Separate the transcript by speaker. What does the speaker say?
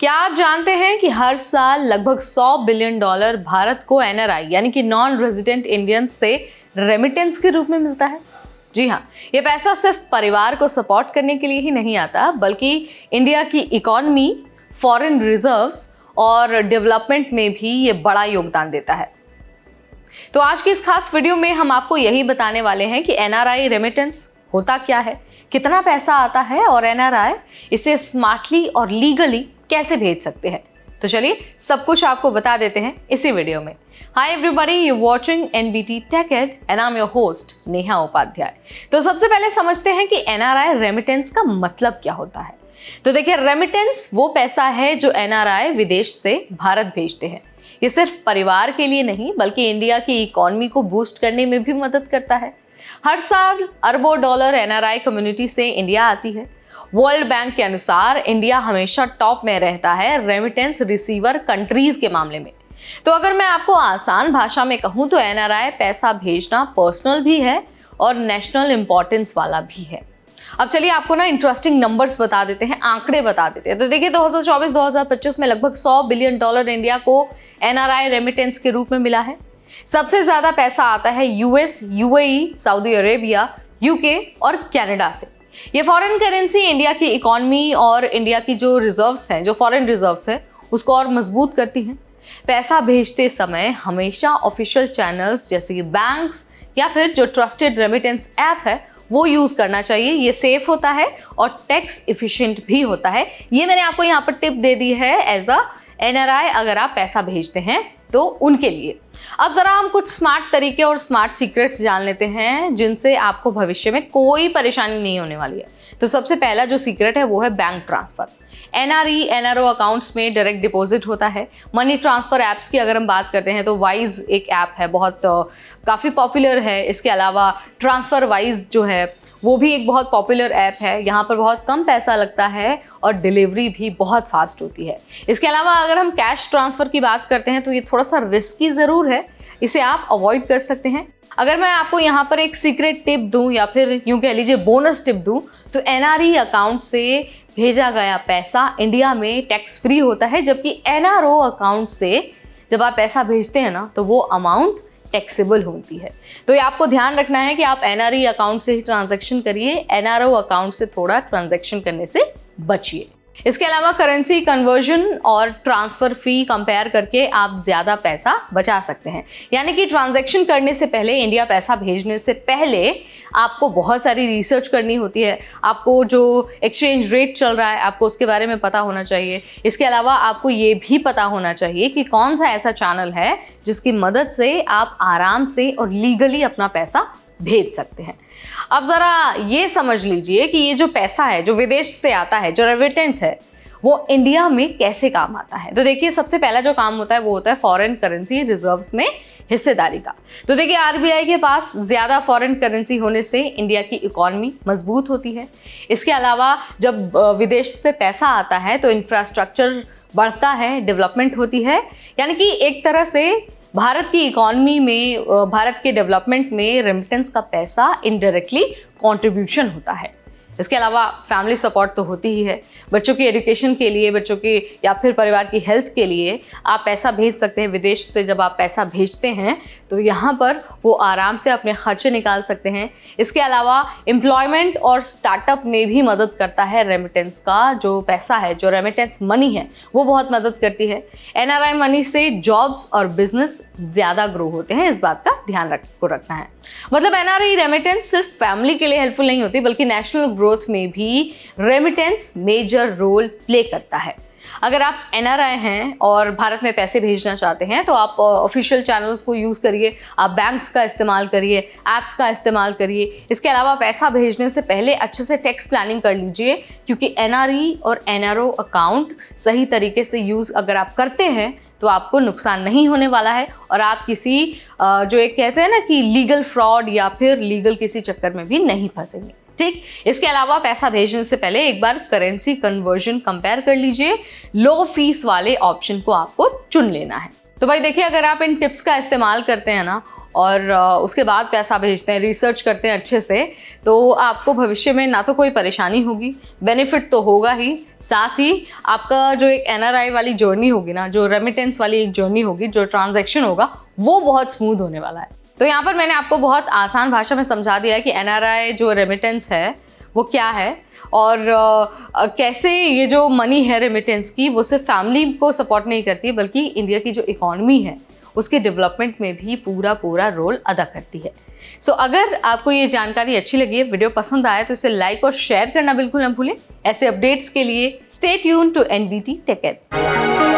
Speaker 1: क्या आप जानते हैं कि हर साल लगभग $100 बिलियन भारत को एनआरआई यानी कि नॉन रेजिडेंट इंडियंस से रेमिटेंस के रूप में मिलता है? जी हाँ, ये पैसा सिर्फ परिवार को सपोर्ट करने के लिए ही नहीं आता, बल्कि इंडिया की इकोनॉमी, फॉरेन रिजर्व्स और डेवलपमेंट में भी ये बड़ा योगदान देता है। तो आज की इस खास वीडियो में हम आपको यही बताने वाले हैं कि एनआरआई रेमिटेंस होता क्या है, कितना पैसा आता है और एनआरआई इसे स्मार्टली और लीगली कैसे भेज सकते हैं। तो चलिए सब कुछ आपको बता देते हैं इसी वीडियो में। Hi everybody, you watching NBT tech ed and I am your host Neha Upadhyay. तो सबसे पहले समझते हैं कि एनआरआई रेमिटेंस का मतलब क्या होता है। तो देखिए, रेमिटेंस वो पैसा है जो एनआरआई विदेश से भारत भेजते हैं। ये सिर्फ परिवार के लिए नहीं, बल्कि इंडिया की इकोनॉमी को बूस्ट करने में भी मदद करता है। हर साल अरबों डॉलर एनआरआई कम्युनिटी से इंडिया आती है। वर्ल्ड बैंक के अनुसार इंडिया हमेशा टॉप में रहता है रेमिटेंस रिसीवर कंट्रीज के मामले में। तो अगर मैं आपको आसान भाषा में कहूँ तो एनआरआई पैसा भेजना पर्सनल भी है और नेशनल इंपॉर्टेंस वाला भी है। अब चलिए आपको ना इंटरेस्टिंग नंबर्स बता देते हैं, आंकड़े बता देते हैं। तो देखिए, 2024-2025 में लगभग $100 बिलियन इंडिया को एनआरआई रेमिटेंस के रूप में मिला है। सबसे ज्यादा पैसा आता है US, UAE, Saudi Arabia, UK और कनाडा से। ये फॉरेन करेंसी इंडिया की इकोनॉमी और इंडिया की जो रिजर्व्स हैं, जो फॉरेन रिजर्व्स है, उसको और मजबूत करती हैं। पैसा भेजते समय हमेशा ऑफिशियल चैनल्स जैसे कि बैंक्स या फिर जो ट्रस्टेड रेमिटेंस ऐप है वो यूज करना चाहिए। ये सेफ होता है और टैक्स इफिशिएंट भी होता है। ये मैंने आपको यहाँ पर टिप दे दी है एज अ एनआरआई अगर आप पैसा भेजते हैं तो उनके लिए। अब जरा हम कुछ स्मार्ट तरीके और स्मार्ट सीक्रेट्स जान लेते हैं जिनसे आपको भविष्य में कोई परेशानी नहीं होने वाली है। तो सबसे पहला जो सीक्रेट है वो है bank transfer. NRE NRO accounts में डायरेक्ट डिपॉजिट होता है। मनी ट्रांसफर ऐप्स की अगर हम बात करते हैं तो वाइज एक ऐप है, बहुत काफ़ी पॉपुलर है। इसके अलावा ट्रांसफर वाइज जो है वो भी एक बहुत पॉपुलर ऐप है। यहाँ पर बहुत कम पैसा लगता है और डिलीवरी भी बहुत फास्ट होती है। इसके अलावा अगर हम कैश ट्रांसफ़र की बात करते हैं तो ये थोड़ा सा रिस्की ज़रूर है, इसे आप अवॉइड कर सकते हैं। अगर मैं आपको यहाँ पर एक सीक्रेट टिप दूँ या फिर यूँ कह लीजिए बोनस टिप दूँ, तो एनआरई अकाउंट से भेजा गया पैसा इंडिया में टैक्स फ्री होता है, जबकि एनआरओ अकाउंट से जब आप पैसा भेजते हैं ना तो वो अमाउंट टैक्सेबल होती है। तो ये आपको ध्यान रखना है कि आप एनआरई अकाउंट से ही ट्रांजैक्शन करिए, एनआरओ अकाउंट से थोड़ा ट्रांजैक्शन करने से बचिए। इसके अलावा करेंसी कन्वर्जन और ट्रांसफ़र फ़ी कंपेयर करके आप ज़्यादा पैसा बचा सकते हैं। यानी कि ट्रांजैक्शन करने से पहले, इंडिया पैसा भेजने से पहले आपको बहुत सारी रिसर्च करनी होती है। आपको जो एक्सचेंज रेट चल रहा है आपको उसके बारे में पता होना चाहिए। इसके अलावा आपको ये भी पता होना चाहिए कि कौन सा ऐसा चैनल है जिसकी मदद से आप आराम से और लीगली अपना पैसा भेज सकते हैं। अब ज़रा ये समझ लीजिए कि ये जो पैसा है जो विदेश से आता है, जो रेमिटेंस है, वो इंडिया में कैसे काम आता है। तो देखिए, सबसे पहला जो काम होता है वो होता है फॉरेन करेंसी रिजर्व्स में हिस्सेदारी का। तो देखिए, आरबीआई के पास ज़्यादा फॉरेन करेंसी होने से इंडिया की इकोनॉमी मजबूत होती है। इसके अलावा जब विदेश से पैसा आता है तो इंफ्रास्ट्रक्चर बढ़ता है, डेवलपमेंट होती है। यानी कि एक तरह से भारत की इकोनॉमी में, भारत के डेवलपमेंट में रेमिटेंस का पैसा इनडायरेक्टली कंट्रीब्यूशन होता है। इसके अलावा फैमिली सपोर्ट तो होती ही है। बच्चों की एजुकेशन के लिए, बच्चों की या फिर परिवार की हेल्थ के लिए आप पैसा भेज सकते हैं। विदेश से जब आप पैसा भेजते हैं तो यहाँ पर वो आराम से अपने खर्चे निकाल सकते हैं। इसके अलावा एम्प्लॉयमेंट और स्टार्टअप में भी मदद करता है। रेमिटेंस का जो पैसा है, जो रेमिटेंस मनी है, वो बहुत मदद करती है। एनआरआई मनी से जॉब्स और बिजनेस ज़्यादा ग्रो होते हैं, इस बात का ध्यान रखना है। मतलब एनआरआई रेमिटेंस सिर्फ फैमिली के लिए हेल्पफुल नहीं होती, बल्कि नेशनल ग्रोथ में भी रेमिटेंस मेजर रोल प्ले करता है। अगर आप एनआरआई हैं और भारत में पैसे भेजना चाहते हैं तो आप ऑफिशियल चैनल्स को यूज़ करिए, आप बैंक्स का इस्तेमाल करिए, ऐप्स का इस्तेमाल करिए। इसके अलावा पैसा भेजने से पहले अच्छे से टैक्स प्लानिंग कर लीजिए, क्योंकि एनआरई और एनआरओ अकाउंट सही तरीके से यूज़ अगर आप करते हैं तो आपको नुकसान नहीं होने वाला है और आप किसी जो एक कहते हैं ना कि लीगल फ्रॉड या फिर लीगल किसी चक्कर में भी नहीं फंसेंगे। ठीक, इसके अलावा पैसा भेजने से पहले एक बार करेंसी कन्वर्जन कंपेयर कर लीजिए। लो फीस वाले ऑप्शन को आपको चुन लेना है। तो भाई देखिए, अगर आप इन टिप्स का इस्तेमाल करते हैं ना और उसके बाद पैसा भेजते हैं, रिसर्च करते हैं अच्छे से, तो आपको भविष्य में ना तो कोई परेशानी होगी, बेनिफिट तो होगा ही, साथ ही आपका जो एक NRI वाली जर्नी होगी ना, जो रेमिटेंस वाली एक जर्नी होगी, जो ट्रांजैक्शन होगा वो बहुत स्मूथ होने वाला है। तो यहाँ पर मैंने आपको बहुत आसान भाषा में समझा दिया है कि NRI जो रेमिटेंस है वो क्या है और कैसे ये जो मनी है रेमिटेंस की वो सिर्फ फैमिली को सपोर्ट नहीं करती है बल्कि इंडिया की जो इकॉनमी है उसके डेवलपमेंट में भी पूरा रोल अदा करती है। सो अगर आपको ये जानकारी अच्छी लगी है, वीडियो पसंद आया तो इसे लाइक और शेयर करना बिल्कुल न भूलें। ऐसे अपडेट्स के लिए stay tune to NBT tech care.